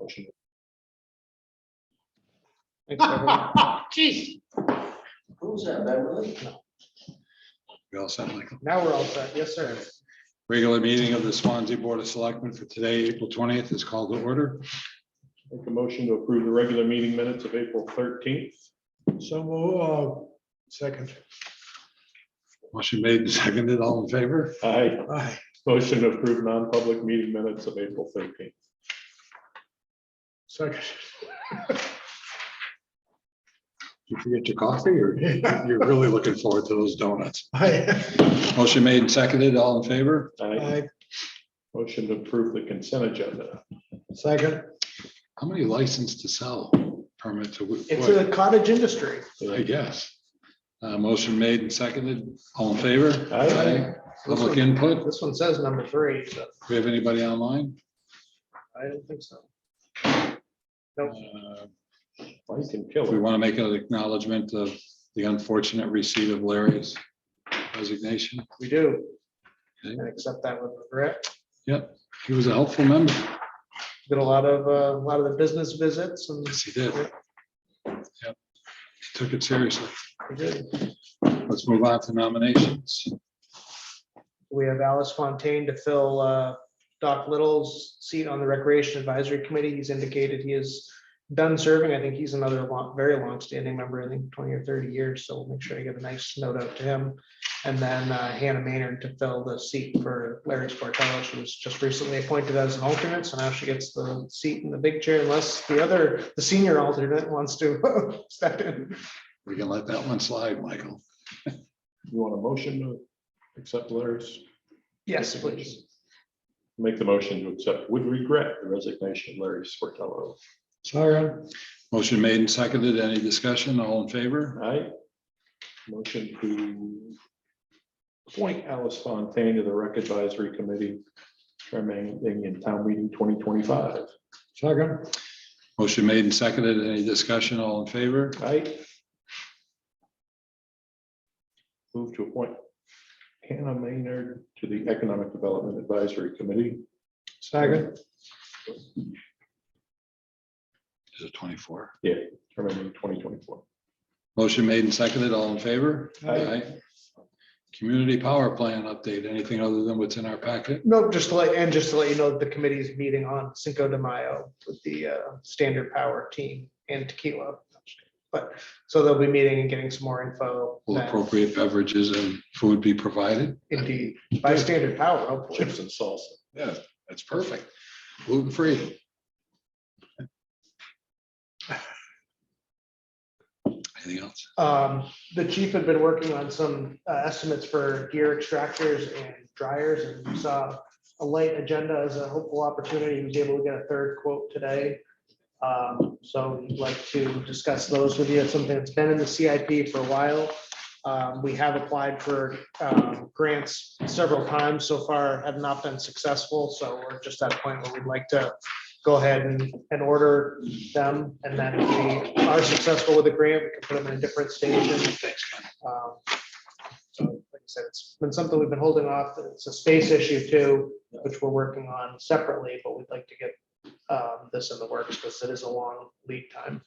Motion. Thanks, Beverly. Jeez. Who's that, Beverly? We all set, Michael? Now we're all set. Yes, sir. Regular meeting of the Swansea Board of Selectmen for today, April 20th is called to order. Make a motion to approve the regular meeting minutes of April 13th. So, second. Motion made and seconded, all in favor? Aye. Aye. Motion to approve non-public meeting minutes of April 13th. Second. Did you forget your coffee or you're really looking forward to those donuts? Aye. Motion made and seconded, all in favor? Aye. Aye. Motion to approve the consent agenda. Second. How many license to sell permits? It's a cottage industry. I guess. Motion made and seconded, all in favor? Aye. Public input, This one says number 3, so do we have anybody online? I don't think so. I can kill We it. want to make an acknowledgement of the unfortunate receipt of Larry's resignation. We do. Okay. And accept that with regret. Yep, he was a helpful member. Did a lot of the business visits and Yes, he did. Yep, he took it seriously. we did. Let's move on to nominations. We have Alice Fontaine to fill Doc Little's seat on the Recreation Advisory Committee. He's indicated he is done serving. I think he's another very long-standing member, I think 20 or 30 years. So we'll make sure to get a nice note out to him. And then Hannah Maynard to fill the seat for Larry Sportello. She was just recently appointed as an alternate, so now she gets the seat in the big chair unless the senior alternate wants to step in. We can let that one slide, Michael. You want a motion to accept Larry's? Yes, please. Make the motion to accept with regret the resignation of Larry Sportello. Second. Motion made and seconded. Any discussion? All in favor? Aye. Motion to appoint Alice Fontaine to the Rec Advisory Committee, remaining in town meeting 2025. Second. Motion made and seconded. Any discussion? All in favor? Aye. Move to appoint Hannah Maynard to the Economic Development Advisory Committee. Second. Is it 24? Yeah, remaining 2024. Motion made and seconded. All in favor? Aye. Community power plan update. Anything other than what's in our packet? No, just to let you know, that the committee is meeting on Cinco de Mayo with the Standard Power team and Tequila. But so they'll be meeting and getting some more info. Will then. appropriate beverages and food be provided? Indeed, by Standard Power, hopefully. Chips and salsa. Yeah, that's perfect. Gluten free. Anything else? The chief had been working on some estimates for gear extractors and dryers, and we saw a light agenda as a hopeful opportunity. He was able to get a third quote today. So we'd like to discuss those with you. It's something that's been in the CIP for a while. We have applied for grants several times so far, have not been successful. So we're just at a point where we'd like to go ahead and order them. And then if we are successful with the grant, we can put them in a different station. So like I said, it's been something we've been holding off. It's a space issue too, which we're working on separately, but we'd like to get this in the works because it is a long lead time.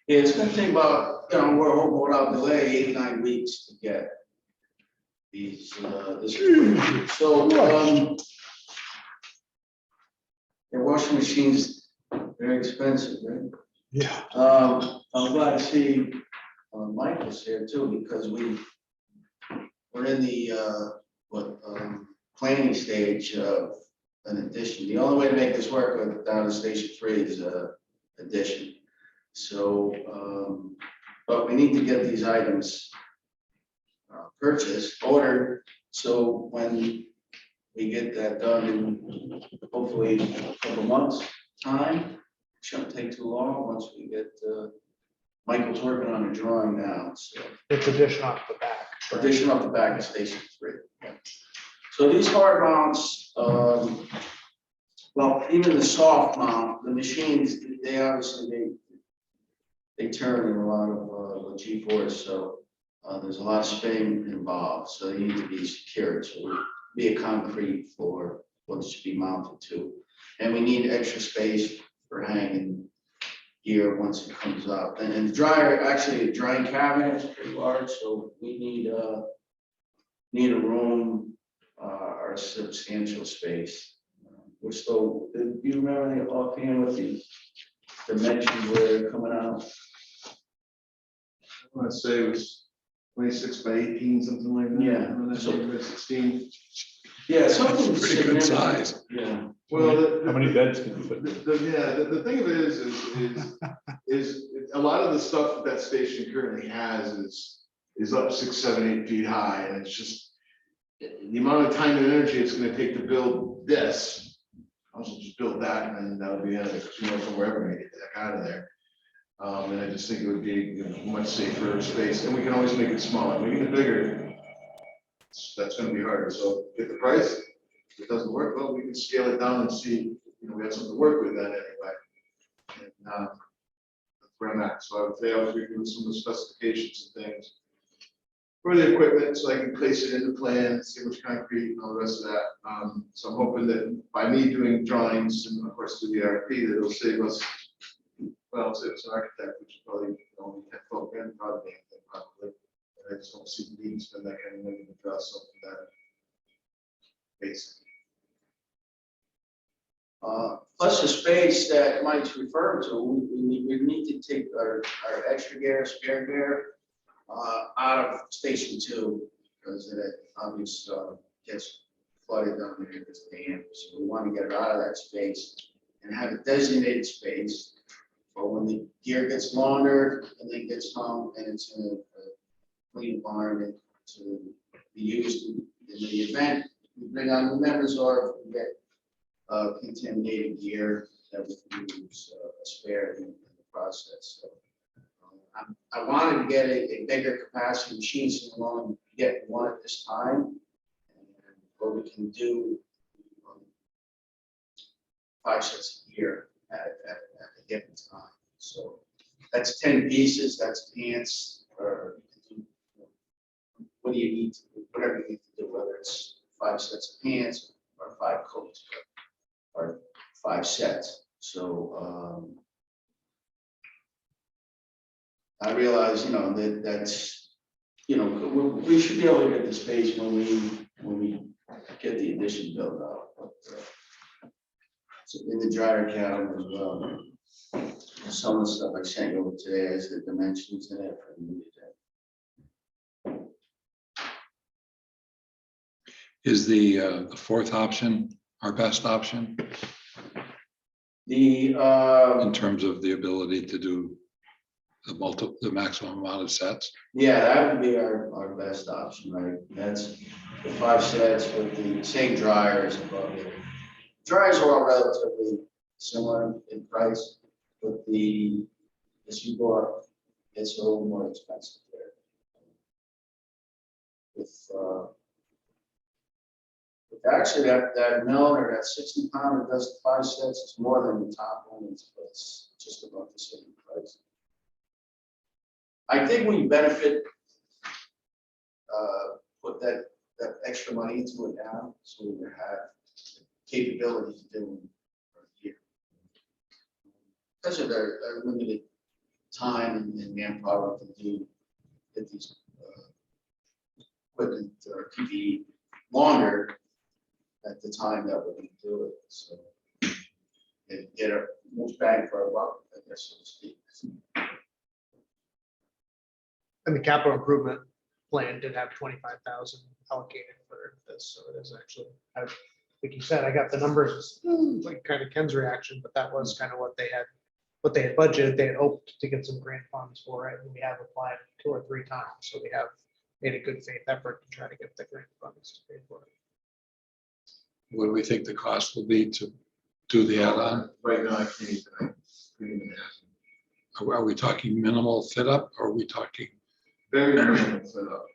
Yeah, it's gonna take about, we're hoping without delay, 8 to 9 weeks to get these, this. So, the washing machines, very expensive, right? Yeah. I'm glad to see Michael's here too, because we're in the, planning stage of an addition. The only way to make this work down to Station 3 is addition. So, but we need to get these items purchased, ordered, so when we get that done in hopefully a couple months' time, shouldn't take too long once we get, Michael's working on a drawing now, so. It's addition off the back. correct? Addition off the back of Station 3. Yeah. So these hard mounts, well, even the soft mount, the machines, they obviously, they turn in a lot of G-force, so there's a lot of spin involved, so they need to be secured. So it would be a concrete floor, what it should be mounted to. And we need extra space for hanging gear once it comes up. And the dryer, actually, the drying cabinet is pretty large, so we need a room or a substantial space. We're still, do you remember the offhand with the dimensions where they're coming out? I want to say it was 26 by 18, something like that. Yeah. And then So- by 16. Yeah, something Pretty good significant. size. Yeah. Well, How many beds can you fit? The thing of it is a lot of the stuff that station currently has is up 6, 7, 8 feet high, and it's just the amount of time and energy it's going to take to build this. I'll just build that, and then that'll be it. Because you know, from wherever I get the heck out of there. And I just think it would be much safer space, and we can always make it smaller. Making it bigger, that's going to be harder. So get the price. If it doesn't work, well, we can scale it down and see. We have something to work with then anyway. And that's where I'm at. So I would say I was reviewing some of the specifications and things for the equipment, so I can place it in the plan, see which concrete and all the rest of that. So I'm hoping that by me doing drawings and of course through the RFP, that it'll save us. Well, it's an architect, which is probably only 10, 12 grand, probably. And I just don't see the need to spend that kind of money to draw something that basic. Plus the space that Mike's referring to, we need to take our extra gear, spare gear, out of Station 2, because it obviously gets flooded down there because of the dam. So we want to get it out of that space and have a designated space for when the gear gets laundered and then gets hung and it's in a clean environment to be used in the event we bring on new members or if we get contaminated gear that we can use a spare in the process. So I wanted to get a bigger capacity machine, so we only get one at this time, and what we can do 5 sets a year at a given time. So that's 10 pieces. That's pants, or what do you need to do? Whatever you need to do, whether it's 5 sets of pants or 5 coats or 5 sets. So I realize, that's, we should be able to get the space when we get the addition built out. So in the dryer cabinet as well. Some of the stuff I sent you over today has the dimensions in it for the Is the fourth option our best option in terms of the ability to do the maximum amount of sets? Yeah, that would be our best option, right? That's the 5 sets with the same dryers above it. Dryers are all relatively similar in price, but as you go up, it's a little more expensive there. With actually that mill or that 60 pounder does 5 sets, it's more than the top one, it's just about the same price. I think we benefit, put that extra money into it now, so we have capability to do for a year. Because of their limited time and manpower to get these equipment or PPE longer at the time that we can do it. So get a most bang for our buck, I guess, so to speak. And the capital improvement plan did have 25,000 allocated for this, so it is actually, like you said, I got the numbers, like kind of Ken's reaction, but that was kind of what they had budgeted. They had hoped to get some grant funds for it, and we have applied 2 or 3 times, so we have made a good faith effort to try to get the grant funds to pay for it. What do we think the cost will be to do the add-on? Right now, I can't even ask. Are we talking minimal fit up, or are we talking? Very minimal setup.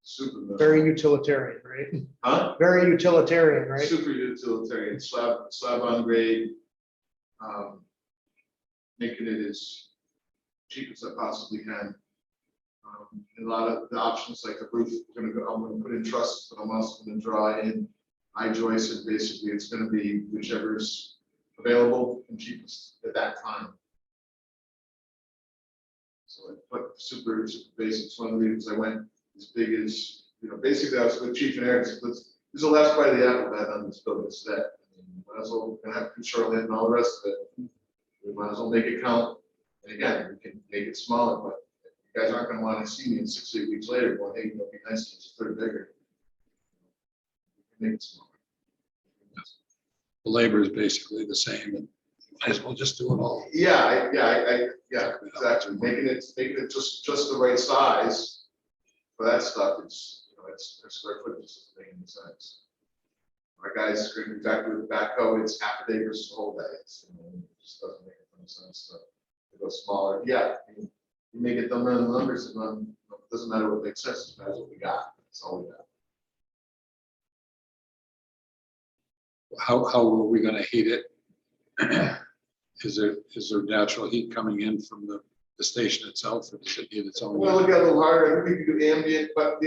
Super minimal. Very utilitarian, right? Huh? Very utilitarian, right? Super utilitarian, slab on grade. Making it as cheap as I possibly can. And a lot of the options like the roof, I'm gonna put in trusses, but I'm also gonna draw in I Joyce, and basically it's gonna be whichever's available and cheapest at that time. So I put super basics. One of the reasons I went as big as, basically I was with Chief and Eric, this is the last bite of the apple that on this building set. I mean, might as well, gonna have to shoreline and all the rest of it. We might as well make it count. And again, we can make it smaller, but you guys aren't gonna wanna see me in 6 8 weeks later, going, hey, it'd be nice to just put it bigger. We can make it smaller. The labor is basically the same, and might as well just do it all. Yeah, exactly. Making it just the right size for that stuff. It's, it's square footage is making sense. Our guys screwed exactly with the backhoe. It's half a day versus a whole day. It just doesn't make any sense to go smaller. Yeah, you make it done around the numbers, and it doesn't matter what makes sense. It matters what we got. That's all we got. How are we gonna heat it? Is there natural heat coming in from the station itself, or does it need its own? Well, look at a little harder. I think we could do ambient, but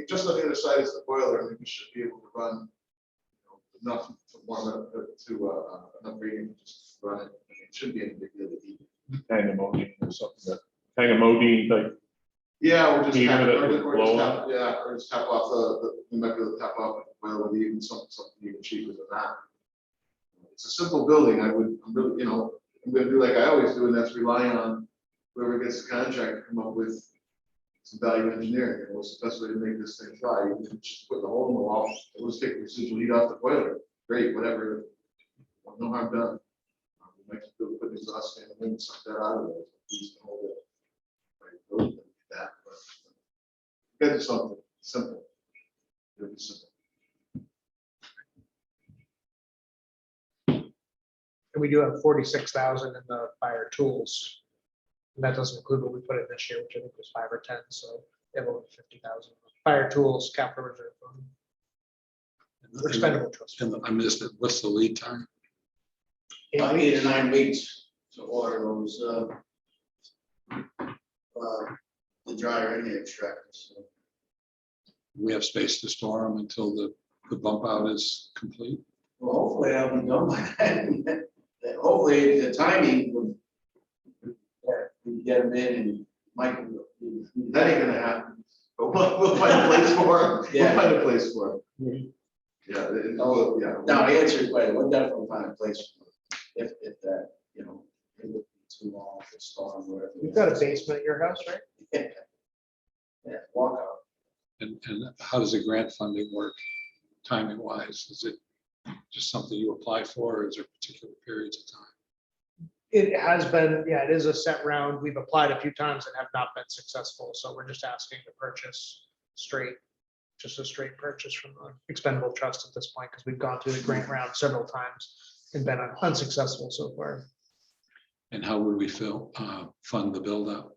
just on the other side is the boiler. I think we should be able to run enough to warm up to enough radiant to just run it. It shouldn't be any big deal to heat. Tangamodine or something, Tangamodine, like, Yeah, we're just Heat tap, it or blow just up. tap, yeah, or just tap off we might be able to tap off the boiler with even something even cheaper than that. It's a simple building. I'm really, I'm gonna do like I always do, and that's relying on whoever gets the contract to come up with some value engineering. What's the best way to make this thing fly? You can just put the hole in the wall, and let's take the residual heat off the boiler. Great, whatever. No harm done. We might just be able to put the exhaust fan and then suck that out of there. Please don't hold it. Right, don't do that, but get something simple. It'll be simple. And we do have 46,000 in the fire tools. And that doesn't include what we put in this year, which I think was 5 or 10, so we have over 50,000. Fire tools, capital reserve fund. Expendable trust. And I missed it. What's the lead time? 8 or 9 weeks to order those, the dryer and the extractors. So. We have space to store them until the bump out is complete. Well, hopefully I'll be done by then. Hopefully the timing would, we get them in and Mike. That ain't gonna happen. But we'll find a place for him. Yeah. We'll find a place for him. Yeah, yeah. Now, to answer your question, we'll definitely find a place for it if that, it would be too long for storm or whatever. You've got a basement at your house, right? Yeah, walk out. And how does the grant funding work timing wise? Is it just something you apply for, or is there particular periods of time? It has been, yeah, it is a set round. We've applied a few times and have not been successful. So we're just asking to purchase just a straight purchase from the expendable trust at this point, because we've gone through the grant round several times and been unsuccessful so far. And how would we fund the build out?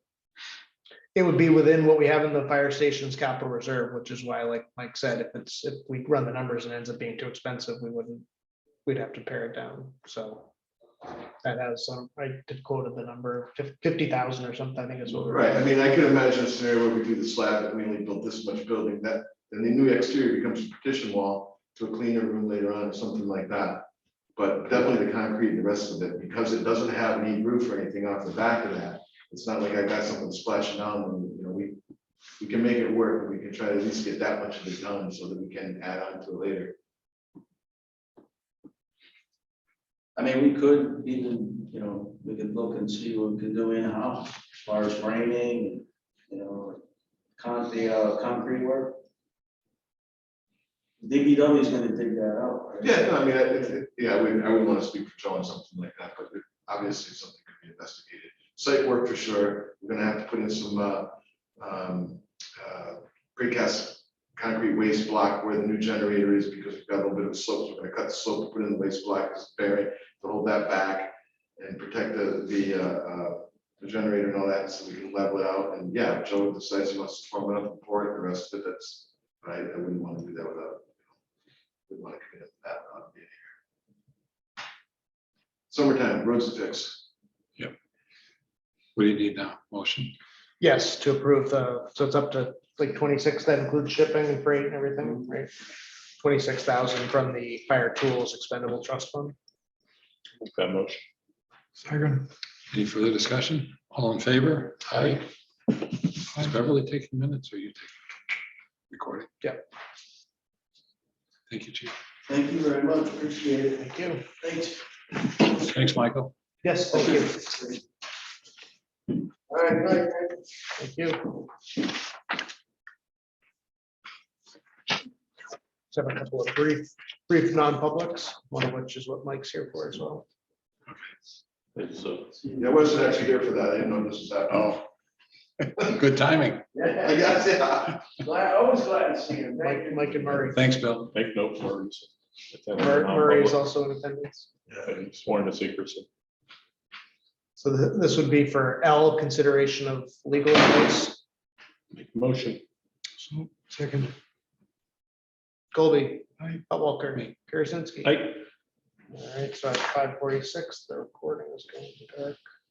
It would be within what we have in the fire station's capital reserve, which is why, like Mike said, if we run the numbers and it ends up being too expensive, we'd have to pare it down. So that has some, I quoted the number 50,000 or something, I think is what we're. Right, I mean, I could imagine a scenario where we do the slab, that we only built this much building, that then the new exterior becomes a partition wall to a cleaner room later on or something like that. But definitely the concrete and the rest of it, because it doesn't have any roof or anything off the back of that. It's not like I got something splashing down, and we can make it work, and we can try to at least get that much of it done so that we can add on to it later. I mean, we could even, we could look and see what we can do in-house as far as framing, concrete work. DPW is gonna dig that out. Right? Yeah, no, I mean, I wouldn't want to speak for Joe on something like that, but obviously something could be investigated. Site work for sure. We're gonna have to put in some precast concrete waste block where the new generator is, because we've got a little bit of slope. We're gonna cut the slope to put in the waste block as bearing to hold that back and protect the generator and all that, so we can level it out. And yeah, Joe decides he wants to form it up and pour it. The rest of it, that's I wouldn't want to do that without. We want to commit to that without being here. Summertime roads to fix. What do you need now? Motion? Yes, to approve so it's up to like 26, that includes shipping and freight and everything, right? 26,000 from the fire tools expendable trust fund. Make that motion. Second. Any further discussion? All in favor? Aye. Is Beverly taking minutes or you taking recording? Yep. Thank you, Chief. Thank you very much, appreciate it. Thank you. Thanks. Thanks, Michael. Yes, thank you. All right, good night. Thank you. Just have a couple of brief non-publics, one of which is what Mike's here for as well. It's, Yeah, I wasn't actually here for that. I didn't know this was happening. Oh, good timing. I guess, yeah. Always glad to see you. Mike and Murray. Thanks, Bill. make note for us. Murray is also in attendance. Sworn to secrecy. So this would be for L, consideration of legal advice. Make a motion. So, second. Colby. Aye. Walker. Karasinski. Aye. All right, so at 5:46, the recording is going to dark.